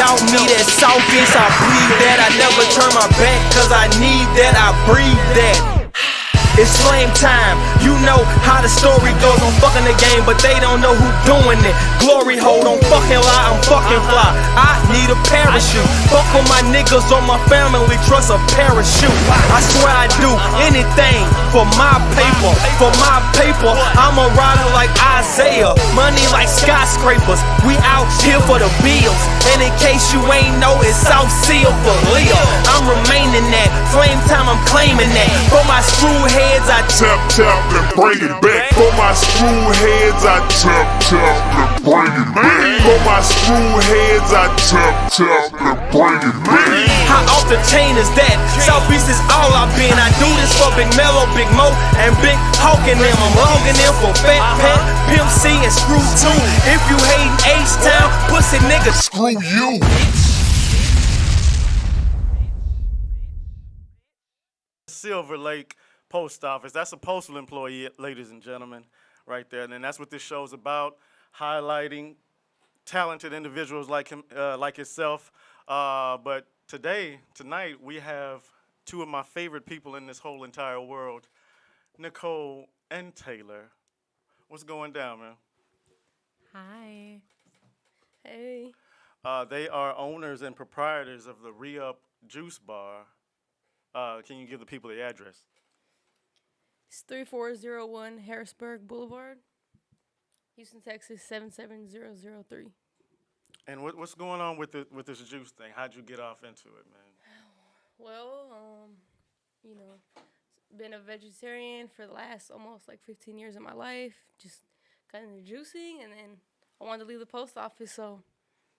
taught me that Southeast, I breathe that. I never turn my back, cause I need that, I breathe that. It's flame time, you know how the story goes. I'm fucking the game, but they don't know who doing it. Glory hole, don't fucking lie, I'm fucking fly. I need a parachute. Fuck with my niggas or my family, trust a parachute. I swear I do anything for my paper, for my paper. I'm a rider like Isaiah, money like skyscrapers. We out here for the bills, and in case you ain't know, it's South Sea for Leo. I'm remaining that, flame time, I'm claiming that. For my screw heads, I tap and bring it back. For my screw heads, I tap and bring it back. For my screw heads, I tap and bring it back. How off the chain is that? Southeast is all I've been. I do this for Big Mello, Big Mo, and Big Hawk and them. I'm logging in for Fat Pat, Pimp C, and Screw 2. If you hating H-Town, pussy nigga, screw you. Silver Lake Post Office. That's a postal employee, ladies and gentlemen, right there. And that's what this show's about, highlighting talented individuals like him, like yourself. But tonight, we have two of my favorite people in this whole entire world, Nicole and Taylor. What's going down, man? Hi. Hey. They are owners and proprietors of the Re-Up Juice Bar. Can you give the people the address? It's 3401 Harrisburg Blvd, Houston, Texas 77003. And what's going on with this juice thing? How'd you get off into it, man? Well, been a vegetarian for the last almost like 15 years of my life. Just got into juicing, and then I wanted to leave the post office, so.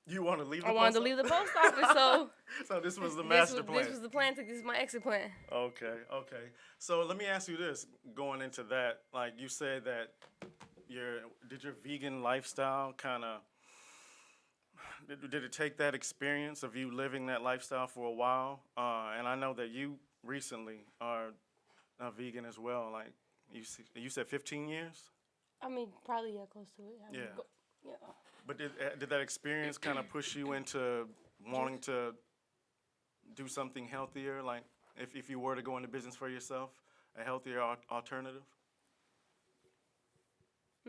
You want to leave the I wanted to leave the post office, so. So this was the master plan. This was the plan. This is my exit plan. Okay. So let me ask you this: going into that, like you said that did your vegan lifestyle kind of did it take that experience of you living that lifestyle for a while? And I know that you recently are a vegan as well. Like you said, 15 years. I mean, probably close to it. Yeah. But did that experience kind of push you into wanting to do something healthier? Like if you were to go into business for yourself, a healthier alternative?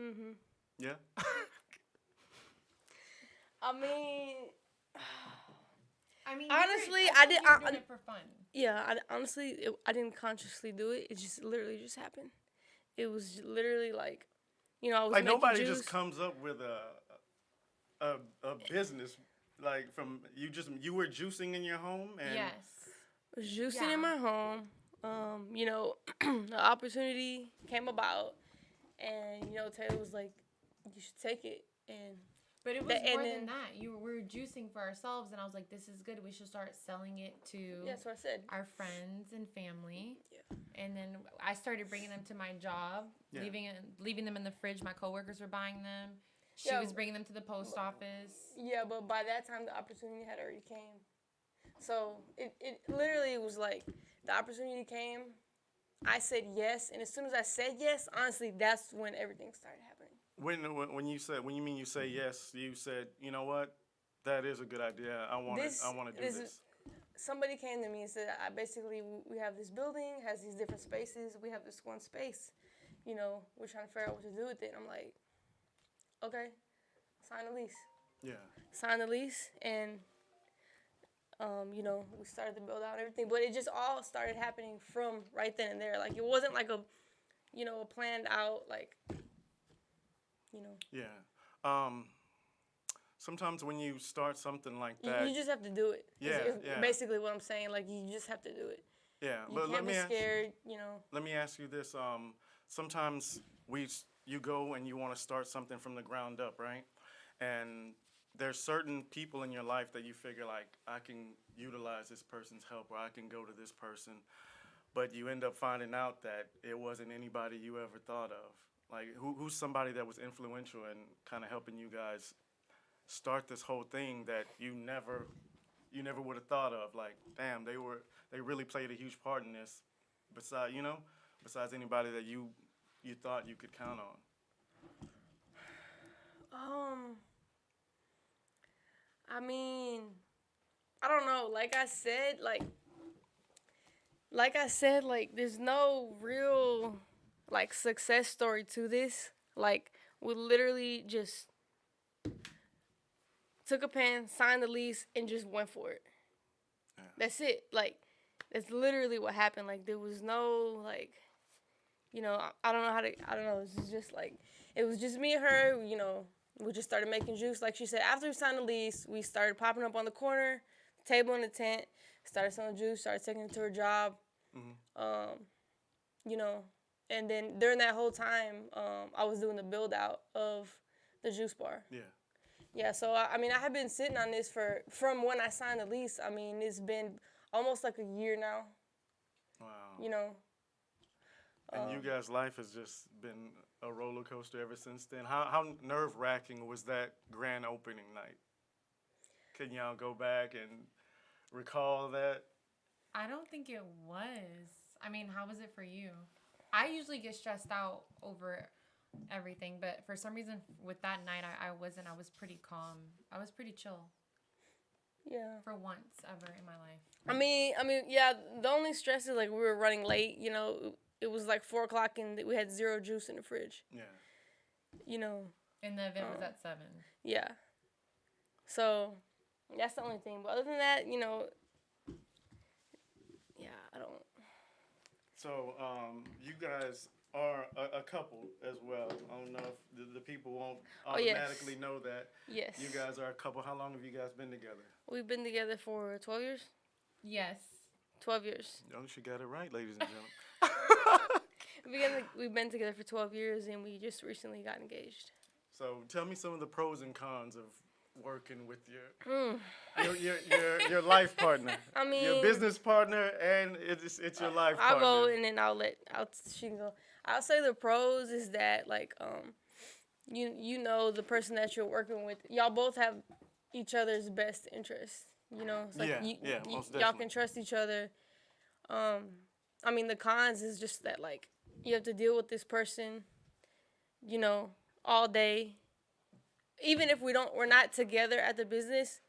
Mm-hmm. Yeah? I mean, honestly, I did. You're doing it for fun. Yeah, I didn't consciously do it. It just literally just happened. It was literally like, I was like making nobody juice. just comes up with a business like from you were juicing in your home and Yes. I was juicing in my home. The opportunity came about, and Taylor was like, "You should take it." But it was more than that. We were juicing for ourselves, and I was like, "This is good. We should start selling it to that's what I said. Our friends and family." Yeah. And then I started bringing them to my job, leaving them in the fridge. My coworkers were buying them. She was bringing them to the post office. Yeah, but by that time, the opportunity had already came. So it literally was like the opportunity came. I said yes, and as soon as I said yes, honestly, that's when everything started happening. When you mean you say yes, you said, you know what, that is a good idea. I want to do this. Somebody came to me and said, we have this building, has these different spaces. We have this one space. We're trying to figure out what to do with it. I'm like, okay, sign the lease. Yeah. Sign the lease, and we started to build out and everything. But it just all started happening from right then and there. Like it wasn't like a planned out Yeah. Sometimes when you start something like that, you just have to do it. Yeah, it's basically what I'm saying. Like you just have to do it. Yeah, you can't be scared. Let me ask you this. Sometimes you go and you want to start something from the ground up, right? And there's certain people in your life that you figure like I can utilize this person's help, or I can go to this person, but you end up finding out that it wasn't anybody you ever thought of. Like who's somebody that was influential in kind of helping you guys start this whole thing that you never would have thought of? Like, damn, they really played a huge part in this. Besides anybody that you thought you could count on. I mean, I don't know. Like I said, there's no real like success story to this. Like we literally just took a pen, signed the lease, and just went for it. Yeah. That's it. Like that's literally what happened. Like there was no like, you know, I don't know how to. I don't know. It's just like it was just me and her. You know, we just started making juice. Like she said, after we signed the lease, we started popping up on the corner, table in the tent, started selling juice, started taking it to her job. Mm-hmm. You know, and then during that whole time, I was doing the build out of the juice bar. Yeah. Yeah, so I mean, I have been sitting on this from when I signed the lease. I mean, it's been almost like a year now. Wow. You know. And you guys' life has just been a roller coaster ever since then. How nerve-wracking was that grand opening night? Can y'all go back and recall that? I don't think it was. I mean, how was it for you? I usually get stressed out over everything, but for some reason with that night I wasn't. I was pretty calm. I was pretty chill. Yeah. For once ever in my life. I mean, yeah, the only stress is like we were running late, you know. It was like 4:00 and we had zero juice in the fridge. Yeah. You know. And the event was at 7. Yeah. So that's the only thing. But other than that, you know, yeah, I don't. So you guys are a couple as well. I don't know if the people won't automatically know that. Yes. You guys are a couple. How long have you guys been together? We've been together for 12 years. Yes. 12 years. Oh, she got it right, ladies and gentlemen. We've been together for 12 years, and we just recently got engaged. So tell me some of the pros and cons of working with your life partner. I mean, your business partner, and it's your life partner. I'll go, and then she can go. I'll say the pros is that like you know the person that you're working with, y'all both have each other's best interests. You know, it's like most y'all can trust each other. I mean, the cons is just that like you have to deal with this person, you know, all day. Even if we're not together at the business,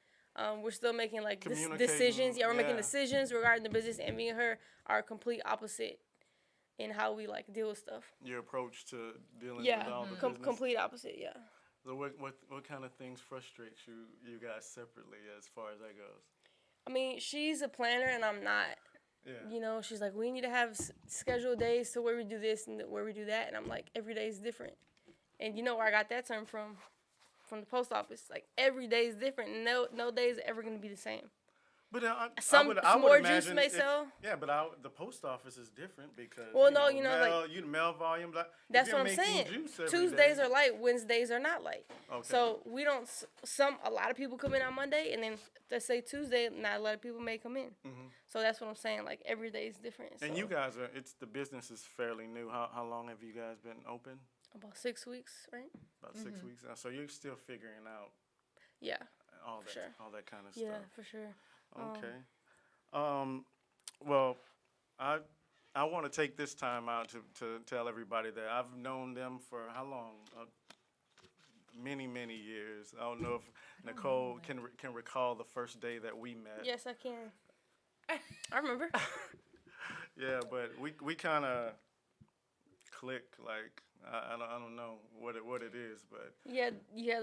we're still making like decisions. Yeah, we're making decisions regarding the business, and me and her are complete opposite in how we like deal with stuff. Your approach to dealing with all the business. Complete opposite. Yeah. So what kind of things frustrate you guys separately as far as that goes? I mean, she's a planner and I'm not. Yeah. You know, she's like, we need to have scheduled days to where we do this and where we do that, and I'm like, every day is different. And you know where I got that term from the post office. Like every day is different. No day is ever gonna be the same. But some more juice may sell. Yeah, but the post office is different because the mail volume. That's what I'm saying. Tuesdays are light, Wednesdays are not light. Okay. So we don't. A lot of people come in on Monday, and then let's say Tuesday, not a lot of people may come in. Mm-hmm. So that's what I'm saying. Like every day is different. And you guys the business is fairly new. How long have you guys been open? About 6 weeks, right? About 6 weeks now. So you're still figuring out. Yeah. All that kind of stuff. Yeah, for sure. Okay. Well, I want to take this time out to tell everybody that I've known them for how long? Many, many years. I don't know if Nicole can recall the first day that we met. Yes, I can. I remember. Yeah, but we kind of clicked. Like I don't know what it is, but yeah, you had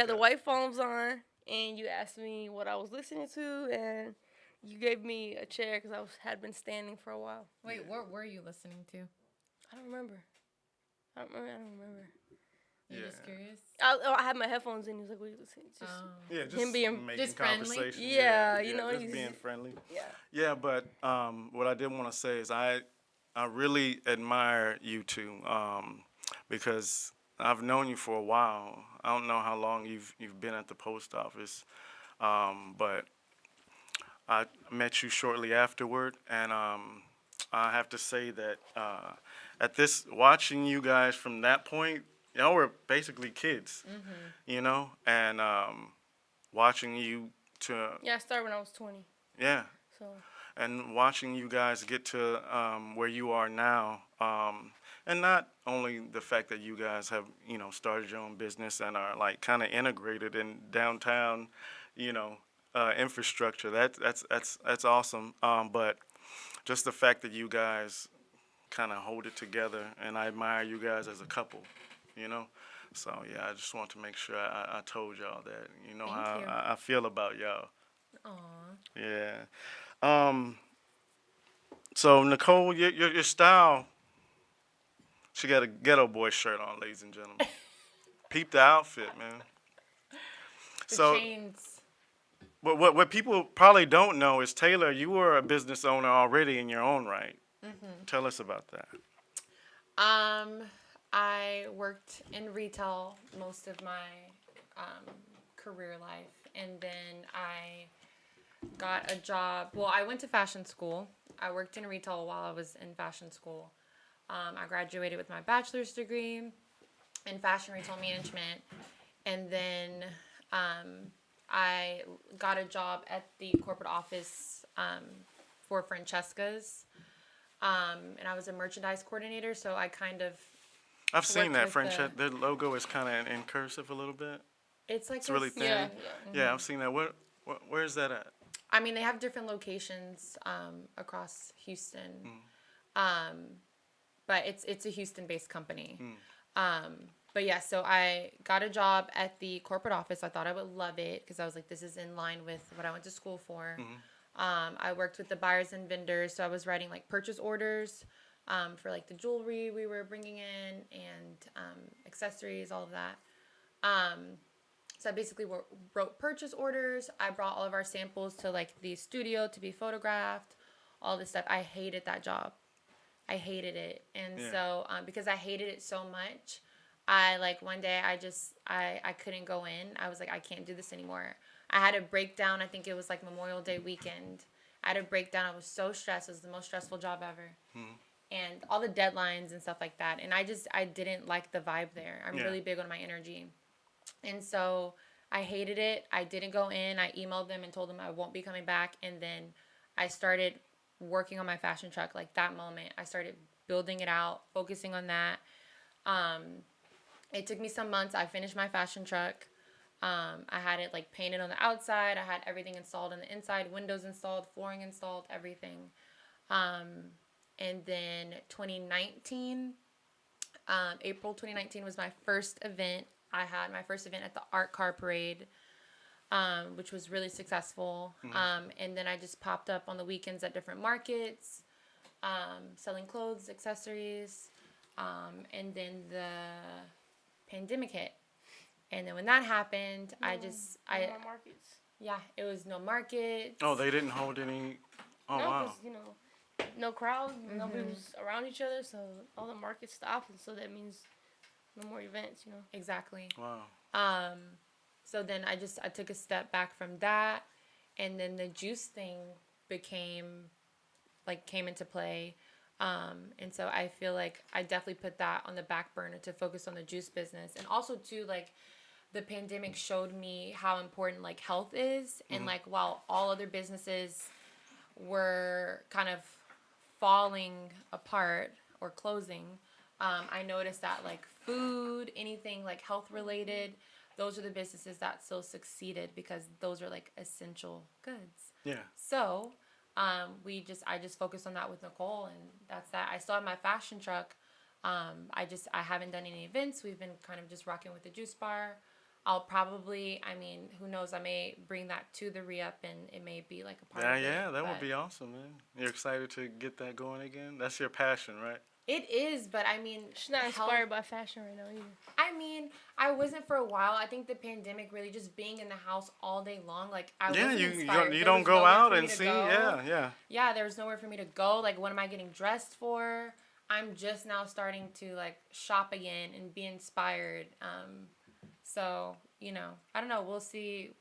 the white foams on. And you asked me what I was listening to, and you gave me a chair because I had been standing for a while. Wait, what were you listening to? I don't remember. You're just curious? I had my headphones in. He was like, what are you listening to? Just him being making just conversation. Friendly? Yeah, you know. Just being friendly. Yeah. Yeah, but what I did want to say is I really admire you two because I've known you for a while. I don't know how long you've been at the post office, but I met you shortly afterward, and I have to say that watching you guys from that point, y'all were basically kids, you know, and watching you to. Yeah, I started when I was 20. Yeah. So. And watching you guys get to where you are now. And not only the fact that you guys have, started your own business and are like kind of integrated in downtown, infrastructure. That's awesome. But just the fact that you guys kind of hold it together, and I admire you guys as a couple. You know. So yeah, I just want to make sure I told y'all that. You know Thank how you. I feel about y'all. Aw. Yeah. So Nicole, your style. She got a ghetto boy shirt on, ladies and gentlemen. Peep the outfit, man. The So chains. what people probably don't know is Taylor, you were a business owner already in your own right. Tell us about that. I worked in retail most of my career life, and then I got a job. Well, I went to fashion school. I worked in retail while I was in fashion school. I graduated with my bachelor's degree in fashion retail management, and then I got a job at the corporate office for Francesca's, and I was a merchandise coordinator. So I kind of I've seen worked that with French. Their logo is kind of in cursive a little bit. it's like It's really thin. Yeah. Yeah, I've seen that. Where's that at? I mean, they have different locations across Houston, but it's a Houston-based company. But yeah, so I got a job at the corporate office. I thought I would love it because I was like, this is in line with what I went to school for. I worked with the buyers and vendors, so I was writing like purchase orders for like the jewelry we were bringing in and accessories, all of that. So I basically wrote purchase orders. I brought all of our samples to like the studio to be photographed, all this stuff. I hated that job. I hated it. And so because I hated it so much, I like one day I couldn't go in. I was like, I can't do this anymore. I had a breakdown. I think it was like Memorial Day weekend. I had a breakdown. I was so stressed. It was the most stressful job ever. And all the deadlines and stuff like that. And I didn't like the vibe there. I'm really big on my energy. And so I hated it. I didn't go in. I emailed them and told them I won't be coming back. And then I started working on my fashion truck. Like that moment, I started building it out, focusing on that. It took me some months. I finished my fashion truck. I had it like painted on the outside. I had everything installed on the inside, windows installed, flooring installed, everything. And then 2019, April 2019 was my first event. I had my first event at the Art Car Parade, which was really successful. And then I just popped up on the weekends at different markets, selling clothes, accessories. And then the pandemic hit. And then when that happened, No more markets. Yeah, it was no markets. Oh, they didn't hold any. Oh, No, wow. because no crowd, nobody was around each other, so all the markets stopped, and so that means no more events. Exactly. Wow. So then I took a step back from that, and then the juice thing came into play. And so I feel like I definitely put that on the back burner to focus on the juice business. And also too, like, the pandemic showed me how important like health is. And like, while all other businesses were kind of falling apart or closing, I noticed that like food, anything like health related, those are the businesses that still succeeded because those are like essential goods. Yeah. So I just focused on that with Nicole, and that's that. I still have my fashion truck. I haven't done any events. We've been kind of just rocking with the juice bar. I'll probably, who knows, I may bring that to the re-up, and it may be like a part of it. Yeah, that would but be awesome, man. You're excited to get that going again? That's your passion, right? It is, but She's not inspired by fashion right now either. I wasn't for a while. I think the pandemic really just being in the house all day long, like I Yeah, wasn't you inspired. you There don't was go nowhere out for me and to see. go. Yeah. There was nowhere for me to go. Like, what am I getting dressed for? I'm just now starting to like shop again and be inspired. So I don't know. We'll see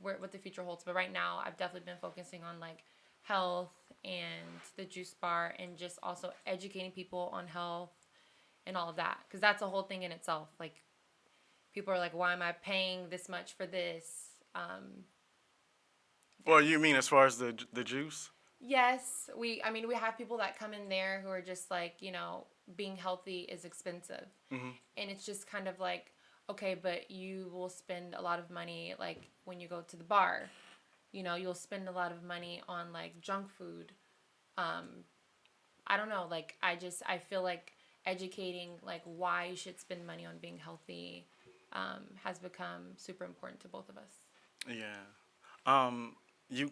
what the future holds. But right now, I've definitely been focusing on like health and the juice bar, and just also educating people on health and all of that, because that's a whole thing in itself. Like, people are like, why am I paying this much for this? Well, you mean as far as the juice? Yes, we have people that come in there who are just like, being healthy is expensive. And it's just kind of like, okay, but you will spend a lot of money like when you go to the bar. You know, you'll spend a lot of money on like junk food. I don't know, like I feel like educating like why you should spend money on being healthy has become super important to both of us. Yeah. You.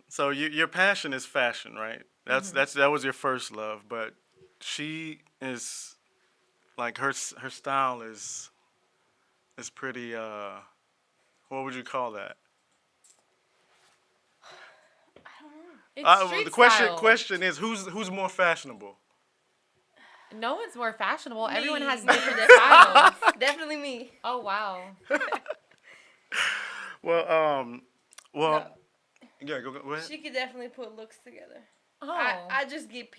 So your passion is fashion, right? That was your first love, but she is like her style is pretty. What would you call that? It's Well, street the question style. question is who's more fashionable? No one's more fashionable. Everyone has Me. different styles. Definitely me. Oh wow. Well, well, No, yeah, go ahead. she could definitely put looks together. Oh. I just get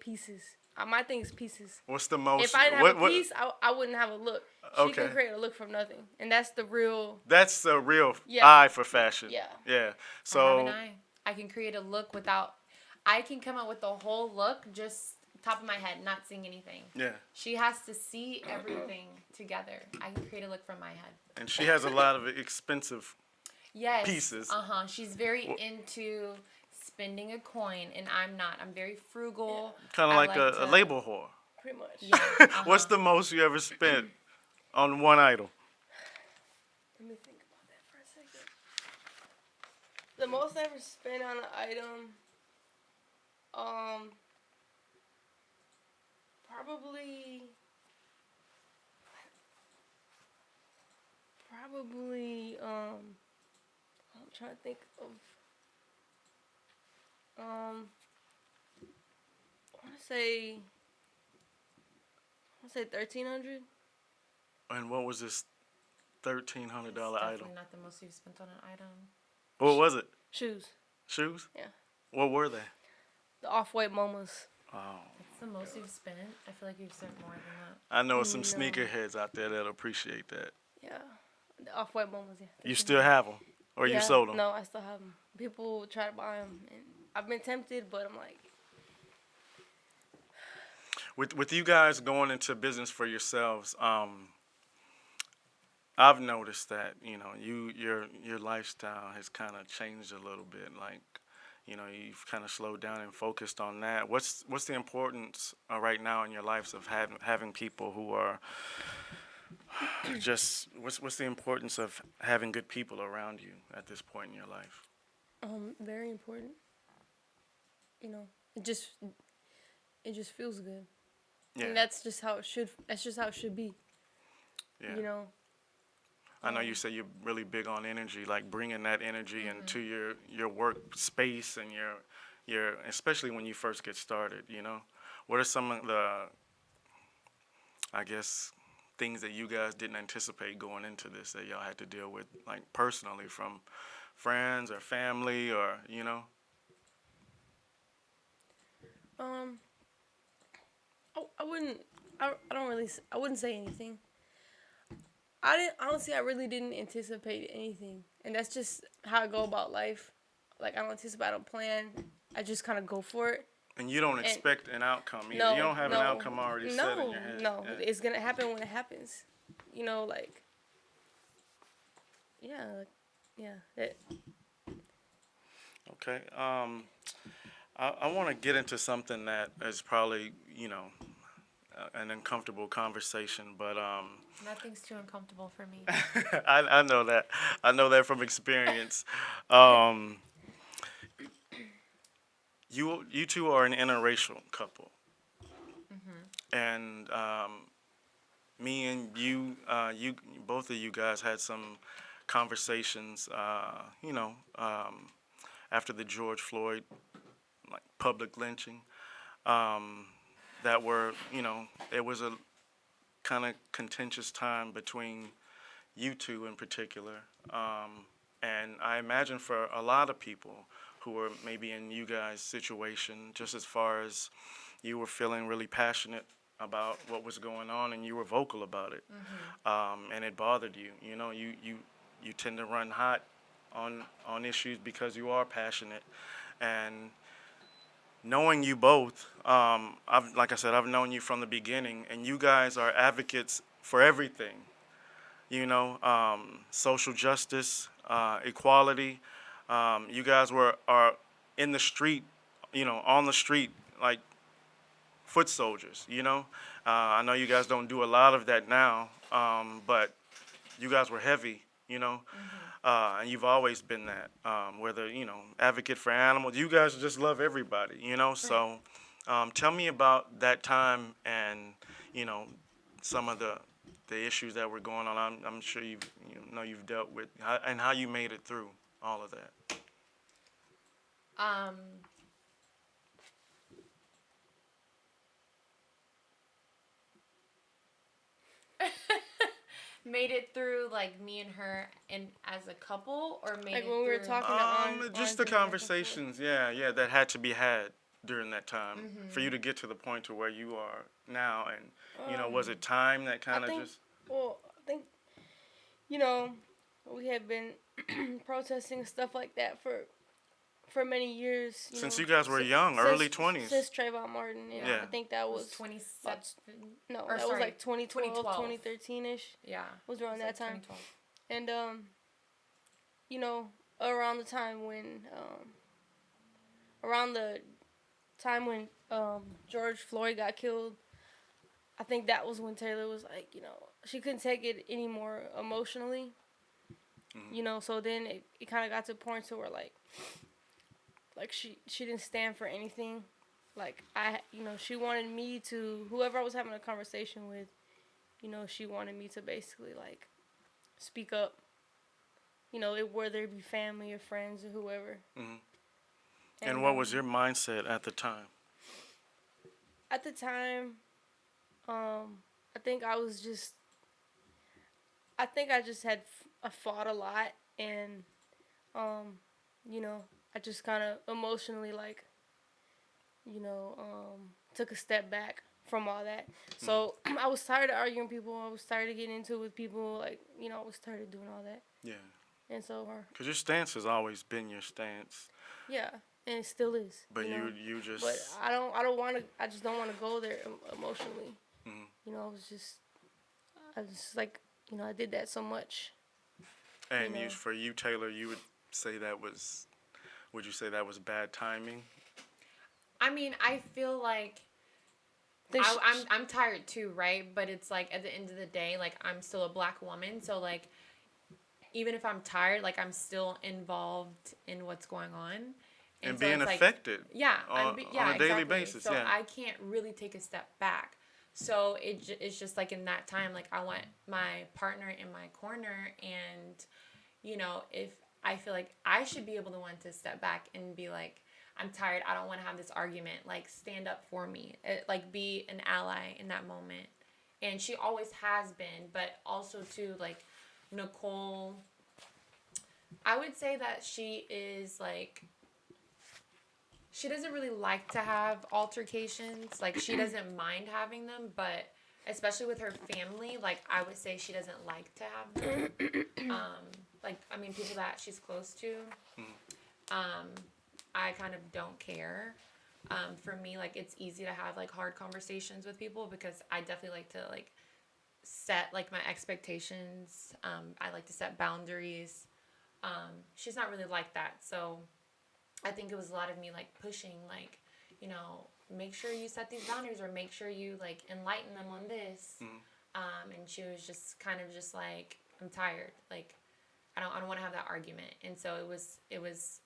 pieces. My thing is pieces. What's the most? If I didn't have a piece, I wouldn't have a look. She Okay. can create a look from nothing, and that's the real. That's the real Yeah. eye for fashion. Yeah. Yeah. I have So an eye. I can create a look without. I can come up with the whole look just top of my head, not seeing anything. yeah, She has to see everything together. I can create a look from my head. and she has a lot of expensive. Yes. Pieces. She's very into spending a coin, and I'm not. I'm very frugal. Kind of I like a to- label whore. Pretty much. Yeah. What's the most you ever spent on one item? Let me think about that for a second. The most I ever spent on an item, probably, I'm trying to think of, I want to say 1,300. And what was this $1,300 It's item? definitely not the most you've spent on an item. What was it? Shoes. Shoes? Yeah. What were they? The off-white MoMAs. Oh, It's the most you've spent. I feel like you've spent more than that. I know some No. sneakerheads out there that'll appreciate that. Yeah. The off-white MoMAs, yeah. You still have them, or you sold them? No, I still have them. People try to buy them, and I've been tempted, but I'm like, With you guys going into business for yourselves, I've noticed that your lifestyle has kind of changed a little bit. Like, you've kind of slowed down and focused on that. What's the importance right now in your lives of having people who are just what's the importance of having good people around you at this point in your life? very important. It just feels good. Yeah, And that's just how it should be. yeah. I know you say you're really big on energy, like bringing that energy into your work space and your especially when you first get started. What are some of the, I guess, things that you guys didn't anticipate going into this that y'all had to deal with, like personally, from friends or family or I wouldn't. I wouldn't say anything. Honestly, I really didn't anticipate anything, and that's just how I go about life. Like, I don't anticipate, I don't plan. I just kind of go for it. And you don't expect an outcome either. No, You don't have no, an outcome already set in your head. No, Yeah. it's gonna happen when it happens. Like, yeah, Okay. I want to get into something that is probably, an uncomfortable conversation, but Nothing's too uncomfortable for me. I know that. I know that from experience. You two are an interracial couple, and me and you, both of you guys had some conversations, after the George Floyd public lynching, that were, it was a kind of contentious time between you two in particular, and I imagine for a lot of people who were maybe in you guys' situation, just as far as you were feeling really passionate about what was going on and you were vocal about it, and it bothered you. You tend to run hot on issues because you are passionate, and knowing you both, like I said, I've known you from the beginning, and you guys are advocates for everything. social justice, equality. You guys are in the street, on the street, like foot soldiers. I know you guys don't do a lot of that now, but you guys were heavy. And you've always been that. Whether advocate for animals, you guys just love everybody. So tell me about that time and some of the issues that were going on. I'm sure you've dealt with and how you made it through all of that. Made it through like me and her and as a couple, or made Like it when we were through talking Just the conversations, yeah, that had to be had during that time for you to get to the point to where you are now. And was it time that kind of just? Well, I think we had been protesting stuff like that for many years. Since you guys were young, early 20s. Since Trayvon Martin, Yeah. I think that was 27. no, or that sorry, was like 2012, 2012. 2013-ish. Yeah, Was around it that time. 2012. And around the time when George Floyd got killed, I think that was when Taylor was like, she couldn't take it anymore emotionally. So then it kind of got to a point to where like she didn't stand for anything. Like she wanted me to, whoever I was having a conversation with, she wanted me to basically like speak up. Whether it be family or friends or whoever. Mm-hmm. And what was your mindset at the time? At the time, I think I just had I fought a lot, and I just kind of emotionally like took a step back from all that. So I was tired of arguing with people. I was tired of getting into it with people. Like I was tired of doing all that. Yeah. And so because your stance has always been your stance. Yeah, and it still is. But you just. But I don't want to. I just don't want to go there emotionally. Mm-hmm. I was just like, I did that so much. And for you, Taylor, you would say that was. Would you say that was bad timing? I mean, I feel like I'm tired too, right? But it's like at the end of the day, like I'm still a Black woman, so like even if I'm tired, like I'm still involved in what's going on. And so being affected. On a daily basis. So yeah. I can't really take a step back. So it's just like in that time, like I want my partner in my corner, and if I feel like I should be able to want to step back and be like, I'm tired, I don't want to have this argument, like stand up for me, like be an ally in that moment. And she always has been, but also too, like Nicole, I would say that she is like, she doesn't really like to have altercations. Like she doesn't mind having them, but especially with her family, like I would say she doesn't like to have them. People that she's close to, I kind of don't care. For me, like it's easy to have like hard conversations with people because I definitely like to like set like my expectations. I like to set boundaries. She's not really like that, so I think it was a lot of me like pushing, like, make sure you set these boundaries, or make sure you like enlighten them on this. And she was just kind of just like, I'm tired, like I don't want to have that argument. And so it was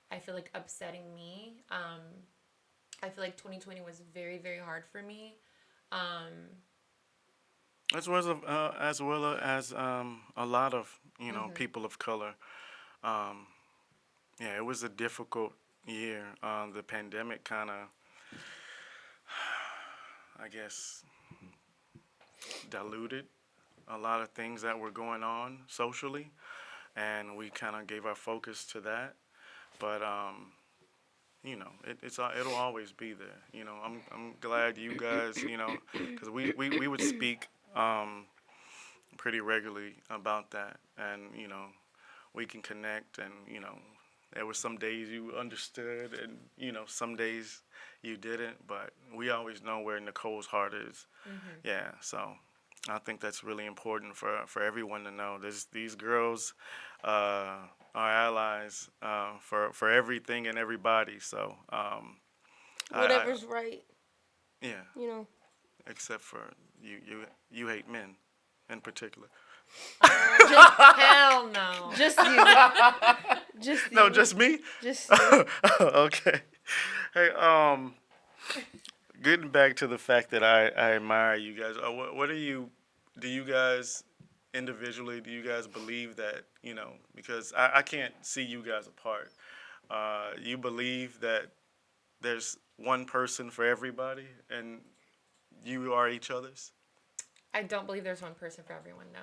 I feel like upsetting me. I feel like 2020 was very, very hard for me. As well as a lot of people of color. It was a difficult year. The pandemic kind of, I guess, diluted a lot of things that were going on socially, and we kind of gave our focus to that. But it'll always be there. I'm glad you guys, because we would speak pretty regularly about that, and we can connect, and there were some days you understood, and some days you didn't, but we always know where Nicole's heart is. Yeah, so I think that's really important for everyone to know. These girls are allies for everything and everybody. So Whatever's right, yeah, you know. except for you hate men in particular. Hell no. Just you. Just you. No, just me. Just you. Okay. Hey, getting back to the fact that I admire you guys. What do you guys individually, do you guys believe that, because I can't see you guys apart. You believe that there's one person for everybody and you are each other's? I don't believe there's one person for everyone, no.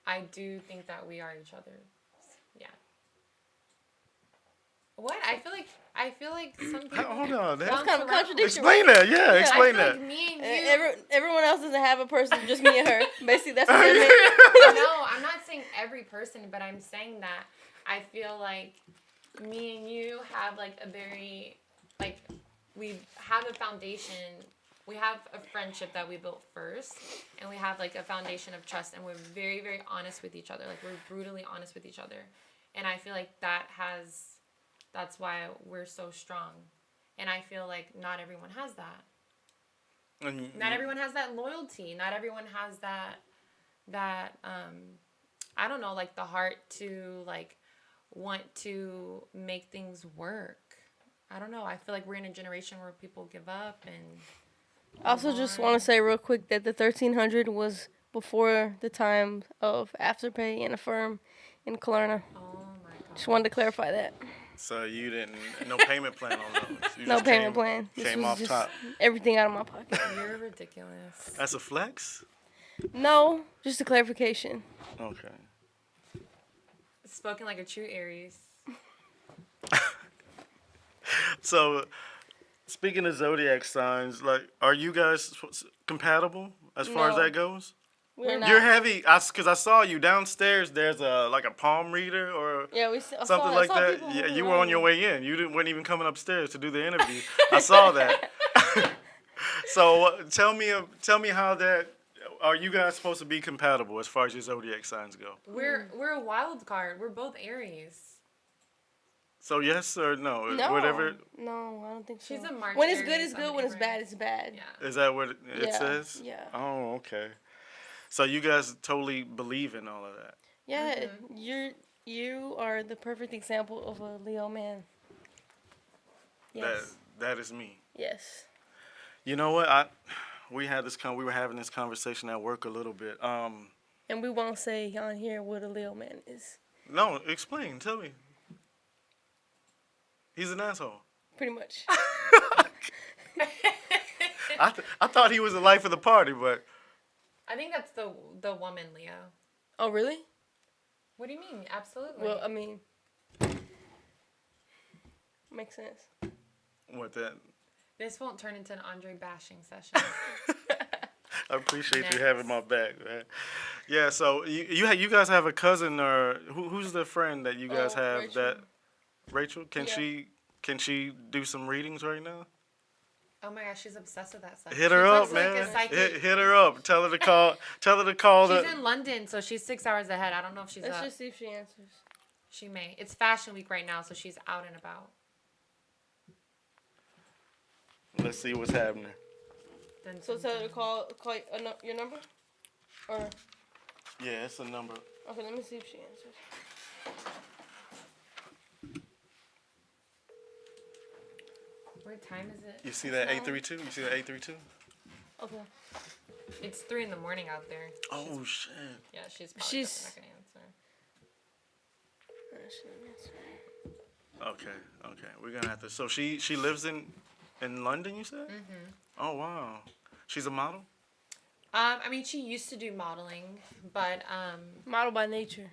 I do think that we are each other. Yeah. What? I feel like some people. Hold on. That's kind of contradictory. Explain that. Yeah, explain I feel that. like me and you. Everyone else doesn't have a person, just me and her. Basically, that's what it No, I'm not saying every person, but I'm saying that I feel like me and you have like a very, like, we have a foundation. We have a friendship that we built first, and we have like a foundation of trust, and we're very, very honest with each other. Like, we're brutally honest with each other. And I feel like that's why we're so strong. And I feel like not everyone has that. Not everyone has that loyalty. Not everyone has that I don't know, like the heart to like want to make things work. I don't know. I feel like we're in a generation where people give up and I also just want to say real quick that the 1300 was before the time of Afterpay and Affirm in Klarna. oh my god. Just wanted to clarify that. So you didn't, no payment plan on those? You No just payment plan. This Came was off just top. everything out of my pocket. You're ridiculous. That's a flex? No, just a clarification. Okay. Spoken like a true Aries. So, speaking of zodiac signs, like, are you guys compatible as far as No. that goes? We're not. You're heavy, because I saw you downstairs. There's like a palm reader or Yeah, something like that. Yeah, you were on your way in. You weren't even coming upstairs to do the interview. I saw that. So tell me how that. Are you guys supposed to be compatible as far as your zodiac signs go? We're a wild card. We're both Aries. So yes or no? No. Whatever. No, I don't think so. She's a March When it's good, Aries, it's good. I'm When it's Libra. bad, it's bad. Yeah. Is that what it Yeah, says? yeah. Oh, okay. So you guys totally believe in all of that. Yeah, you are the perfect example of a Leo man. Yes. That is me. Yes. You know what? We were having this conversation at work a little bit. And we won't say on here what a Leo man is. No, explain. Tell me. He's an asshole. Pretty much. I thought he was the life of the party, but I think that's the woman, Leo. Oh, really? What do you mean? Absolutely. Well, I mean, makes sense. what that? This won't turn into an Andre bashing session. I appreciate you Next. having my back, man. Yeah. So you guys have a cousin or who's the friend that you guys have Rachel. that? Rachel, can Yeah. she do some readings right now? Oh my gosh, she's obsessed with that stuff. Hit She her up, talks like man. a psychic. Hit her up. Tell her to call. Tell her to call. She's in London, so she's 6 hours ahead. I don't know if she's Let's up. just see if she answers. She may. It's Fashion Week right now, so she's out and about. Let's see what's happening. Dun, So dun, tell her dun. to call your number? Or, Yeah, it's a number. okay, let me see if she answers. What time is it? You see that 832? You see that 832? Okay. It's 3 in the morning out there. Oh shit. Yeah, she's probably She's- not gonna answer. She didn't answer. Okay. We're gonna have to. So she lives in London, you said? Mm-hmm. Oh wow. She's a model. I mean, she used to do modeling, but Model by nature.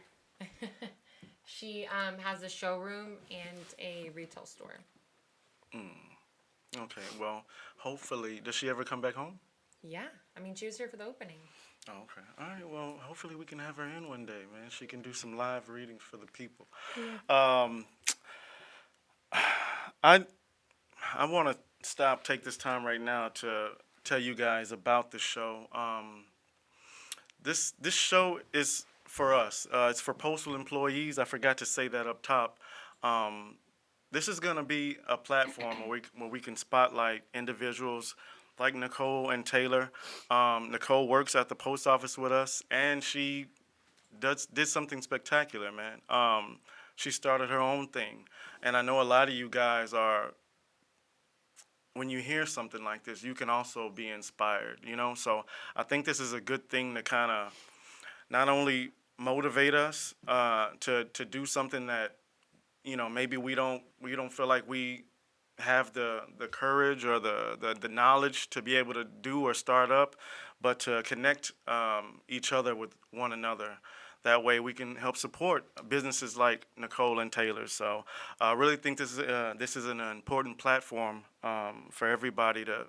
she has a showroom and a retail store. Okay. Well, hopefully, does she ever come back home? Yeah, I mean, she was here for the opening. Oh, okay. All right. Well, hopefully we can have her in one day, man. She can do some live readings for the people. Yeah. I want to take this time right now to tell you guys about the show. this show is for us. It's for Postal employees. I forgot to say that up top. This is gonna be a platform where we can spotlight individuals like Nicole and Taylor. Nicole works at the post office with us, and she did something spectacular, man. She started her own thing, and I know a lot of you guys are. When you hear something like this, you can also be inspired, you know. So I think this is a good thing to kind of not only motivate us to do something that maybe we don't feel like we have the courage or the knowledge to be able to do or start up, but to connect each other with one another. That way we can help support businesses like Nicole and Taylor. So I really think this is an important platform for everybody to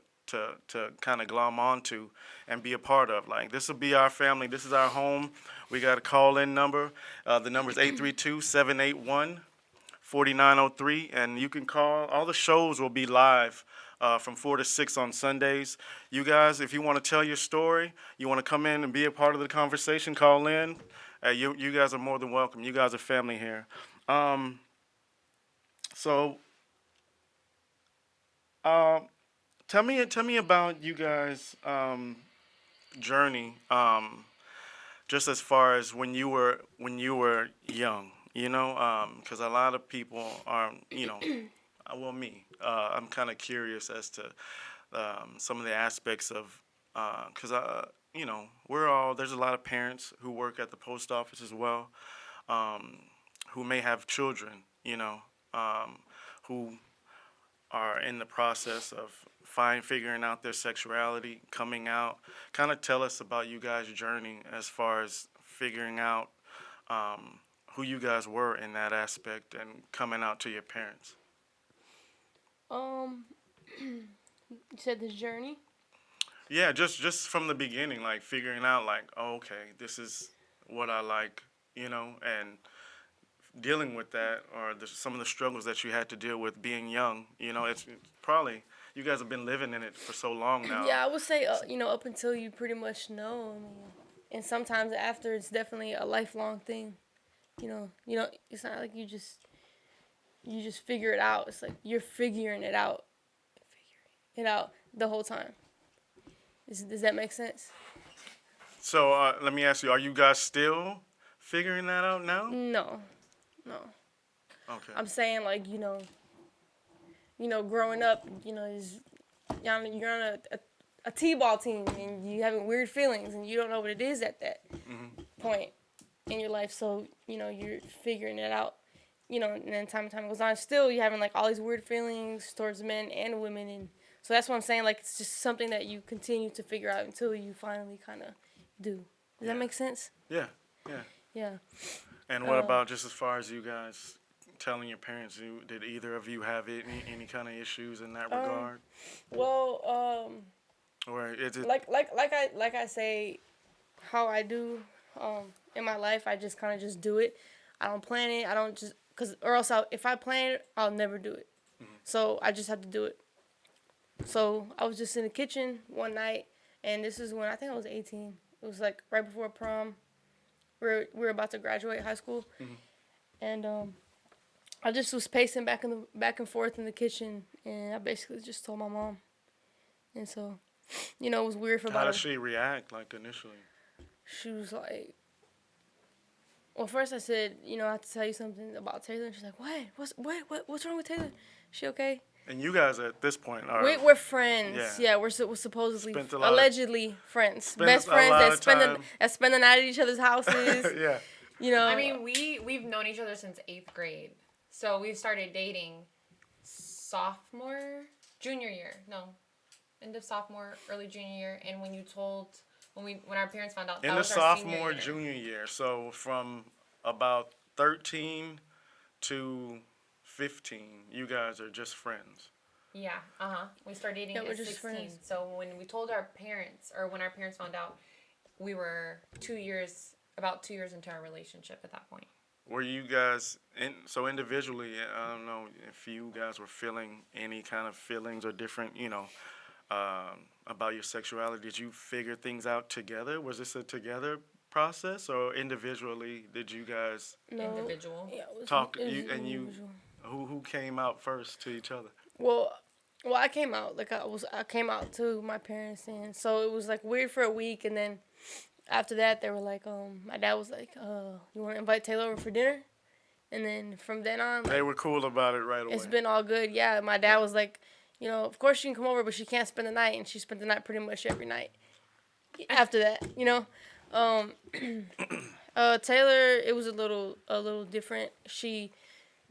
kind of glom onto and be a part of. Like, this will be our family. This is our home. We got a call-in number. The number is 832-781-4903, and you can call. All the shows will be live from 4 to 6 on Sundays. You guys, if you want to tell your story, you want to come in and be a part of the conversation, call in. You guys are more than welcome. You guys are family here. So tell me about you guys' journey. Just as far as when you were young, because a lot of people are, well, me. I'm kind of curious as to some of the aspects of, because there's a lot of parents who work at the post office as well, who may have children, who are in the process of figuring out their sexuality, coming out. Kind of tell us about you guys' journey as far as figuring out who you guys were in that aspect and coming out to your parents. You said this journey? Yeah, just from the beginning, like figuring out, like, oh, okay, this is what I like, and dealing with that, or some of the struggles that you had to deal with being young. It's probably, you guys have been living in it for so long now. Yeah, I would say, up until you pretty much know. I mean, and sometimes after, it's definitely a lifelong thing. It's not like you just figure it out. It's like you're figuring it out the whole time. Does that make sense? So let me ask you, are you guys still figuring that out now? No. Okay. I'm saying, like, growing up, you're on a T-ball team and you having weird feelings and you don't know what it is at that point in your life. So, you're figuring it out, and then time goes on. Still, you're having, like, all these weird feelings towards men and women. And so that's what I'm saying. Like, it's just something that you continue to figure out until you finally kind of do. Does that make sense? Yeah. Yeah. And what about just as far as you guys telling your parents? Did either of you have any kind of issues in that regard? Well, or is it like I say, how I do in my life, I just kind of just do it. I don't plan it. I don't just if I plan it, I'll never do it. So I just have to do it. So I was just in the kitchen one night, and this is when I think I was 18. It was like right before prom. We were about to graduate high school, and I just was pacing back and forth in the kitchen, and I basically just told my mom, and so, it was weird for about. How did she react, like, initially? She was like, well, first I said, I have to tell you something about Taylor, and she's like, what's wrong with Taylor? She okay? And you guys at this point are... We're friends. Yeah, we're supposedly, allegedly friends. Best friends that spend the night at each other's houses. Yeah. I mean, we've known each other since 8th grade. So we started dating junior year. No, end of sophomore, early junior year. And when our parents found out, that was our sophomore, junior year. So from about 13 to 15, you guys are just friends. Yeah, we started dating at 16. Friends. So when we told our parents, or when our parents found out, we were about 2 years into our relationship at that point. Were you guys, so individually, I don't know if you guys were feeling any kind of feelings or different, about your sexuality. Did you figure things out together? Was this a together process, or individually did you guys No. Individual. Yeah, it was, talk? it was You and you, individual. who came out first to each other? Well, I came out like I came out to my parents, and so it was like weird for a week, and then after that they were like, my dad was like, you want to invite Taylor over for dinner? And then from then on, They like, were cool about it right away. it's been all good. Yeah, my dad was like, of course she can come over, but she can't spend the night, and she spent the night pretty much every night. After that, Taylor, it was a little different. She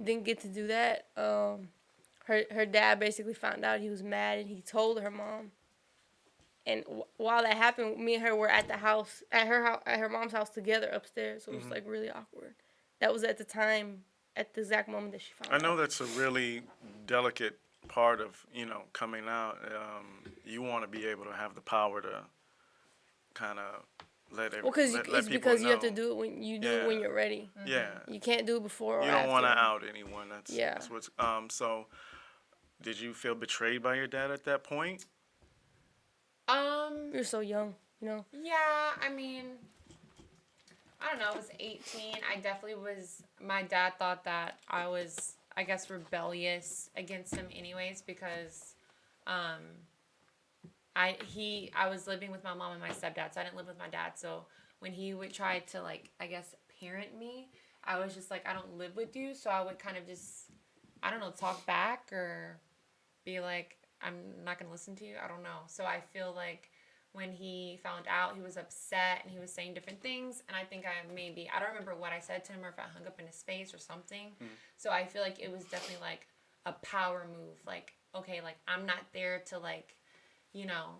didn't get to do that. Her dad basically found out, he was mad, and he told her mom. And while that happened, me and her were at the house, at her mom's house together upstairs. So it was like really awkward. That was at the time, at the exact moment that she found out. I know that's a really delicate part of coming out. You want to be able to have the power to kind of let Well, because it's because you have to know. do it when you do it when you're ready. Yeah. You can't do it before or You don't want to after. out anyone. That's what's so did you feel betrayed by your dad at that point? You're so young, Yeah, I mean, I don't know. I was 18. I definitely was. My dad thought that I was, I guess, rebellious against him, anyways, because, I was living with my mom and my stepdad, so I didn't live with my dad. So when he would try to, like, I guess, parent me, I was just like, I don't live with you, so I would kind of just, I don't know, talk back or be like, I'm not gonna listen to you. I don't know. So I feel like when he found out, he was upset and he was saying different things. And I think I don't remember what I said to him or if I hung up in his face or something. So I feel like it was definitely like a power move. Like, okay, like I'm not there to like,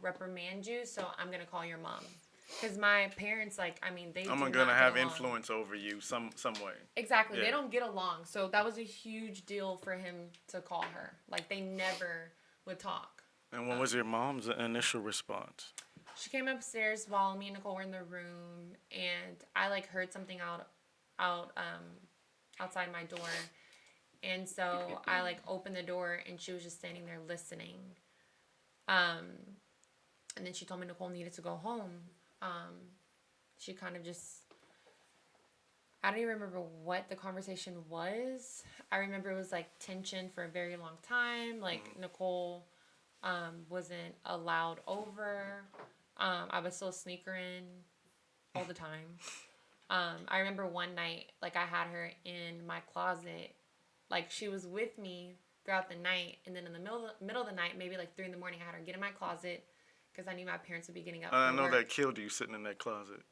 reprimand you. So I'm going to call your mom. Because my parents, like, I mean, I'm gonna have influence over you some way. Exactly. Yeah. They don't get along. So that was a huge deal for him to call her. Like, they never would talk. And what was your mom's initial response? She came upstairs while me and Nicole were in the room, and I like heard something outside my door, and so I like opened the door, and she was just standing there listening. And then she told me Nicole needed to go home. She kind of just, I don't even remember what the conversation was. I remember it was like tension for a very long time. Like Nicole wasn't allowed over. I was still sneakering all the time. I remember one night, like I had her in my closet. Like she was with me throughout the night, and then in the middle of the night, maybe like 3 a.m, I had her get in my closet because I knew my parents would be getting up. I from know work. that killed you sitting in that closet.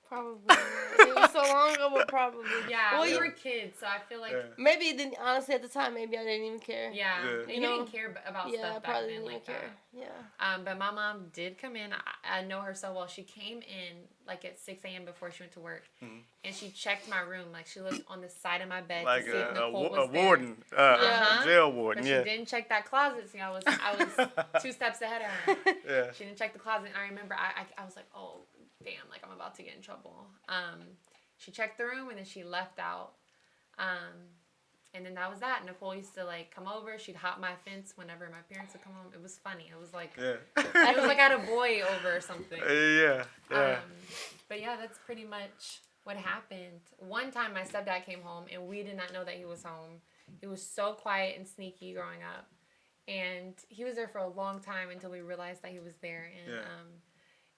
Probably. It was so long ago, but probably. Yeah, Well, we you were kids, so I feel like maybe it didn't. Honestly, at the time, maybe I didn't even care. yeah. Yeah. You didn't care about Yeah, I stuff back probably then didn't like even care. that. Yeah. But my mom did come in. I know her so well. She came in like at 6 a.m. before she went to work, and she checked my room. Like she looked on the side of my bed Like to see if Nicole a was there. warden, a jail warden. But Yeah. she didn't check that closet. See, I was 2 steps ahead of her. Yeah. She didn't check the closet, and I remember I was like, oh damn, like I'm about to get in trouble. She checked the room and then she left out. And then that was that. Nicole used to like come over. She'd hop my fence whenever my parents would come home. It was funny. It was like it was like I had a boy over or something. Yeah. But yeah, that's pretty much what happened. One time my stepdad came home and we did not know that he was home. He was so quiet and sneaky growing up. And he was there for a long time until we realized that he was there. And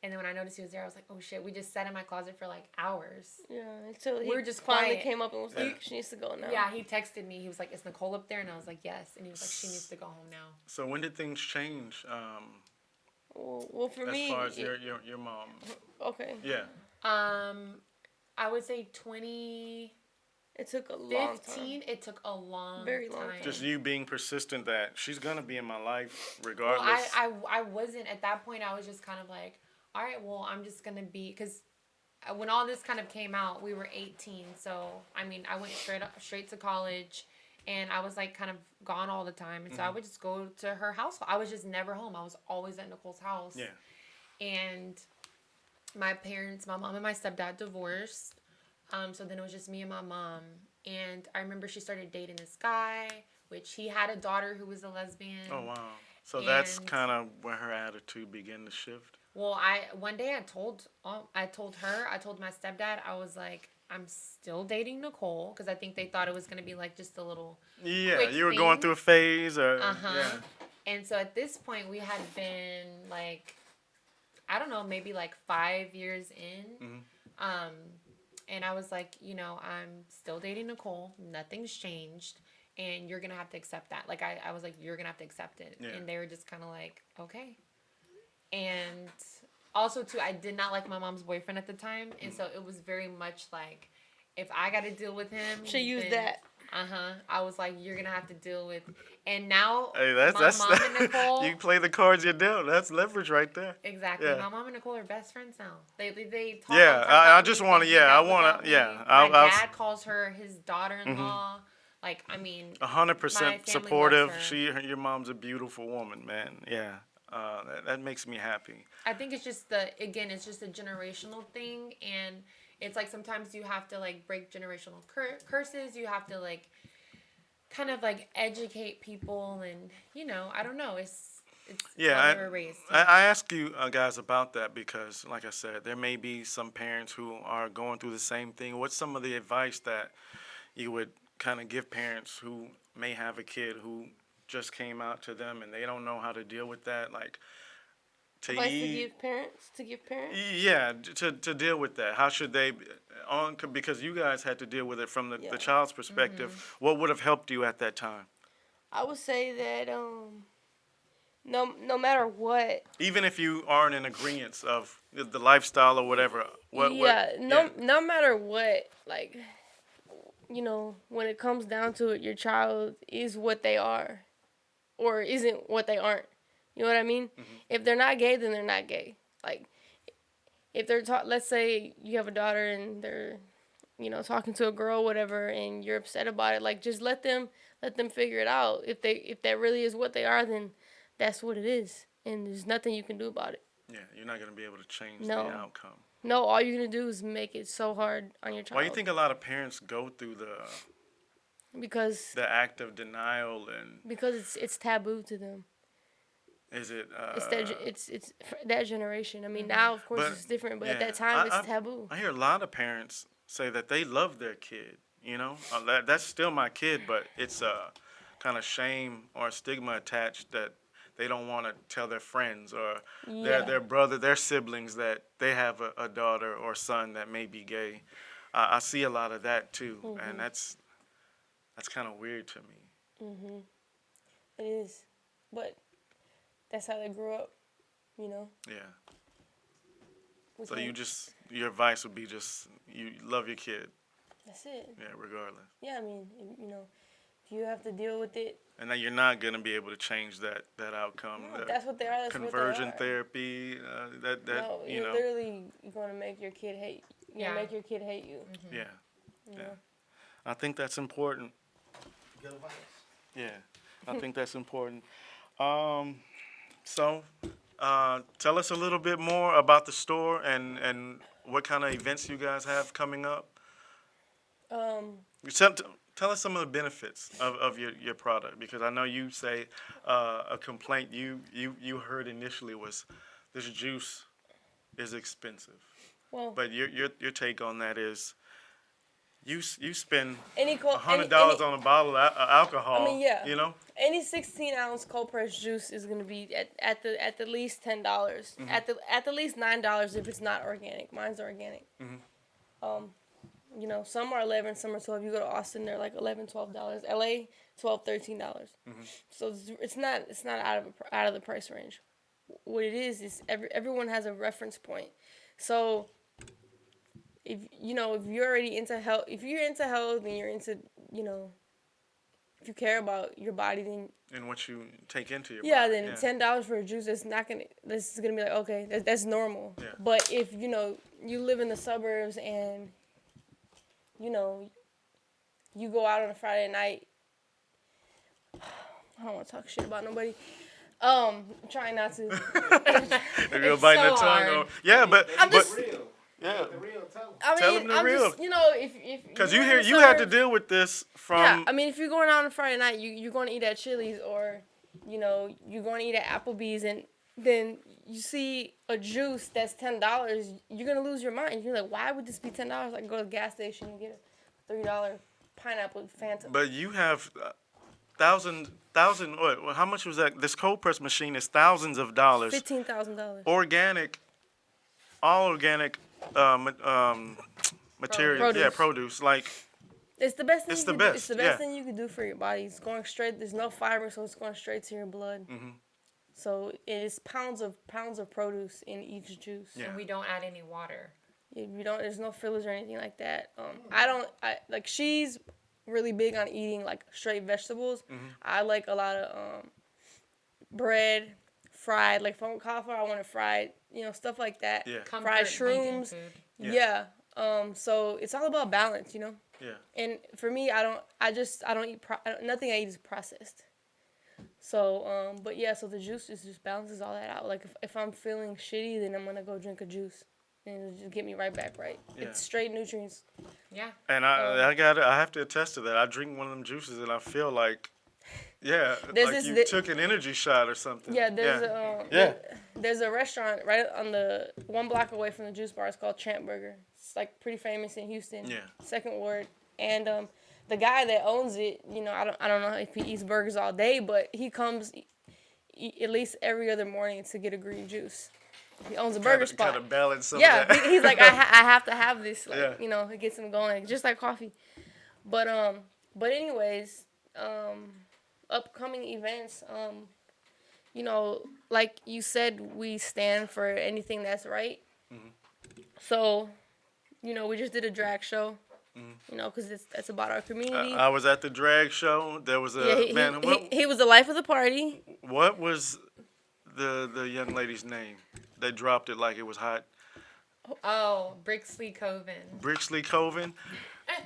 and then when I noticed he was there, I was like, oh shit, we just sat in my closet for like hours. Yeah, until he we were just finally quiet. came up and was like, she needs to go now. Yeah, he texted me. He was like, is Nicole up there? And I was like, yes. And he was like, she needs to go home now. So when did things change? Well, for me, as far as your mom. Okay. Yeah. I would say 2015. It took a long time. It took a Very long time. Just you being persistent that she's gonna be in my life regardless. Well, I wasn't at that point. I was just kind of like, all right, well, I'm just gonna be, because when all this kind of came out, we were 18. So I mean, I went straight to college, and I was like kind of gone all the time, and so I would just go to her house. I was just never home. I was always at Nicole's house. Yeah. And my parents, my mom and my stepdad divorced. So then it was just me and my mom. And I remember she started dating this guy, which he had a daughter who was a lesbian. Oh wow. So that's kind of where her attitude began to shift. Well, one day I told her, I told my stepdad, I was like, I'm still dating Nicole because I think they thought it was gonna be like just a little quick you were thing. going through a phase, or Yeah. And so at this point, we had been like, I don't know, maybe like 5 years in. And I was like, I'm still dating Nicole. Nothing's changed. And you're going to have to accept that. Like, I was like, you're going to have to accept it. Yeah. And they were just kind of like, okay. And also, too, I did not like my mom's boyfriend at the time. And so it was very much like, if I got to deal with him. She used that. I was like, you're going to have to deal with. And now, hey, my mom and Nicole. You play the cards you're dealt. That's leverage right there. Exactly. Yeah. My mom and Nicole are best friends now. They talk. Yeah, I just want to. Yeah, I want to. Yeah, my dad calls her his daughter-in-law. Like, I mean, 100% supportive. Your mom's a beautiful woman, man. Yeah, that makes me happy. I think it's just it's just a generational thing, and it's like sometimes you have to like break generational curses. You have to like kind of like educate people, and I don't know. It's how they were raised. I ask you guys about that because, like I said, there may be some parents who are going through the same thing. What's some of the advice that you would kind of give parents who may have a kid who just came out to them and they don't know how to deal with that? Like, advice to give parents? Yeah, to deal with that. How should they, because you guys had to deal with it from the child's perspective. What would have helped you at that time? I would say that no matter what. Even if you aren't in agreement of the lifestyle or whatever. No matter what, like, when it comes down to it, your child is what they are or isn't what they aren't. You know what I mean? Mm-hmm. If they're not gay, then they're not gay. Like, if they're let's say you have a daughter and they're, talking to a girl, whatever, and you're upset about it, like, just let them figure it out. If that really is what they are, then that's what it is, and there's nothing you can do about it. Yeah, you're not gonna be able to change the outcome. No, all you're gonna do is make it so hard on your child. Why do you think a lot of parents go through the act of denial because it's taboo to them. Is it? It's that generation. I mean, now of course it's different, but at that time it's taboo. I hear a lot of parents say that they love their kid. That's still my kid, but it's a kind of shame or stigma attached that they don't want to tell their friends or their brother, their siblings that they have a daughter or son that may be gay. I see a lot of that too, and that's kind of weird to me. It is, but that's how they grew up, Yeah. So your advice would be just you love your kid. That's it. Yeah, regardless. Yeah, I mean, if you have to deal with it. And that you're not gonna be able to change that outcome. No, that's what they are. That's conversion what they are. therapy. No, you're literally going to make your kid hate. Make your kid hate you. Mm-hmm. Yeah. I think that's important. Good advice. Yeah, I think that's important. So, tell us a little bit more about the store and what kind of events you guys have coming up. Tell us some of the benefits of your product, because I know you say a complaint you heard initially was this juice is expensive. Well, but your take on that is you spend $100 on a bottle of alcohol. I mean, any 16-ounce cold pressed juice is gonna be at the least $10. Mm-hmm. At the least $9 if it's not organic. Mine's organic. Mm-hmm. Some are 11, some are 12. You go to Austin, they're like $11, $12. LA, $12, $13. Mm-hmm. So it's not out of the price range. What it is everyone has a reference point. So if you're already into health, and you're into, if you care about your body, then and what you take into your body. Then $10 for a juice this is gonna be like, okay, that's normal. Yeah. But if you live in the suburbs and you go out on a Friday night. I don't want to talk shit about nobody. I'm trying not to. If you're biting the tongue. But I'm just real. Yeah. The real, tell them the real. Just, if because you had to deal with this from. Yeah, I mean, if you're going out on a Friday night, you're going to eat at Chili's or, you're going to eat at Applebee's, and then you see a juice that's $10, you're gonna lose your mind. You're like, why would this be $10? I can go to the gas station and get a $3 pineapple Fanta. But you have thousand. What? How much was that? This cold press machine is thousands of dollars. $15,000. Organic, all organic material. Produce. Yeah, produce. Like It's the best thing It's you the can do. best, It's the best thing you can do for your body. It's going straight. There's no fiber, so it's going straight to your blood. Mm-hmm. So it is pounds of produce in each juice. Yeah. And we don't add any water. You don't. There's no fillers or anything like that. Like she's really big on eating like straight vegetables. Mm-hmm. I like a lot of bread, fried. Like if I want cauliflower, I want it fried. Stuff like that. Yeah. Fried shrooms. Food. Yeah. So it's all about balance, Yeah. And for me, I don't eat nothing I eat is processed. So but yeah, so the juice just balances all that out. Like if I'm feeling shitty, then I'm gonna go drink a juice, and it'll just get me right back right. Yeah. It's straight nutrients. Yeah. And I have to attest to that. I drink one of them juices and I feel like, took an energy shot or something. Yeah, there's a restaurant right on the 1 block away from the juice bar. It's called Champ Burger. It's like pretty famous in Houston. Yeah. 2nd Ward. And the guy that owns it, I don't know if he eats burgers all day, but he comes at least every other morning to get a green juice. He owns a burger spot. Kind of balance some Yeah, of that. he's like, I have to have this. Like, Yeah. it gets him going, just like coffee. But anyways, upcoming events, like you said, we stand for anything that's right. Mm-hmm. So, we just did a drag show. Because that's about our community. I was at the drag show. There was a he was the life of the party. What was the young lady's name? They dropped it like it was hot. Oh, Brixley Coven. Brixley Coven.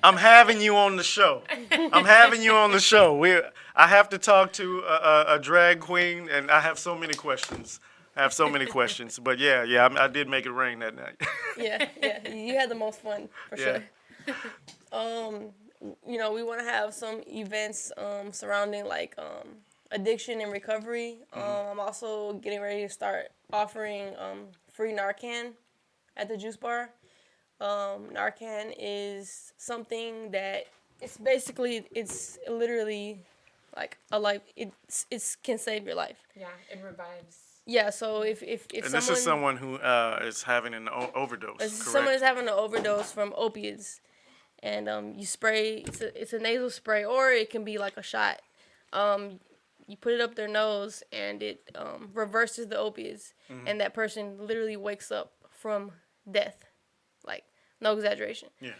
I'm having you on the show. I have to talk to a drag queen, and I have so many questions. But yeah, I did make it rain that night. Yeah, you had the most fun for sure. We want to have some events surrounding like addiction and recovery. I'm also getting ready to start offering free Narcan at the juice bar. Narcan is something that it's literally like a life. It can save your life. Yeah, it revives. Yeah, so if and this is someone who is having an overdose. Correct? Someone is having an overdose from opiates, and you spray. It's a nasal spray, or it can be like a shot. You put it up their nose, and it reverses the opiates, and that person literally wakes up from death, like no exaggeration. Yeah.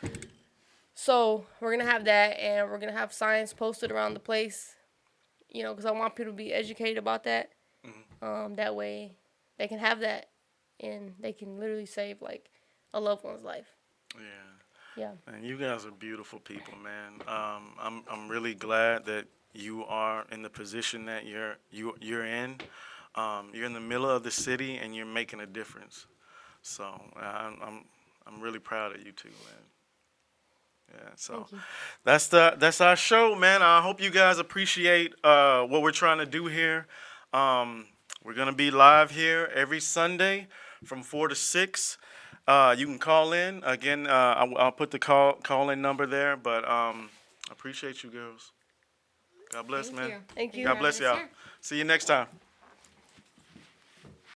So we're gonna have that, and we're gonna have signs posted around the place, because I want people to be educated about that. That way, they can have that, and they can literally save like a loved one's life. Yeah. And you guys are beautiful people, man. I'm really glad that you are in the position that you're in. You're in the middle of the city, and you're making a difference. So I'm really proud of you too, man. Yeah, so that's our show, man. I hope you guys appreciate what we're trying to do here. We're gonna be live here every Sunday from 4 to 6. You can call in again. I'll put the call-in number there. But appreciate you girls. God bless, man. Thank you. God bless y'all. See you next time.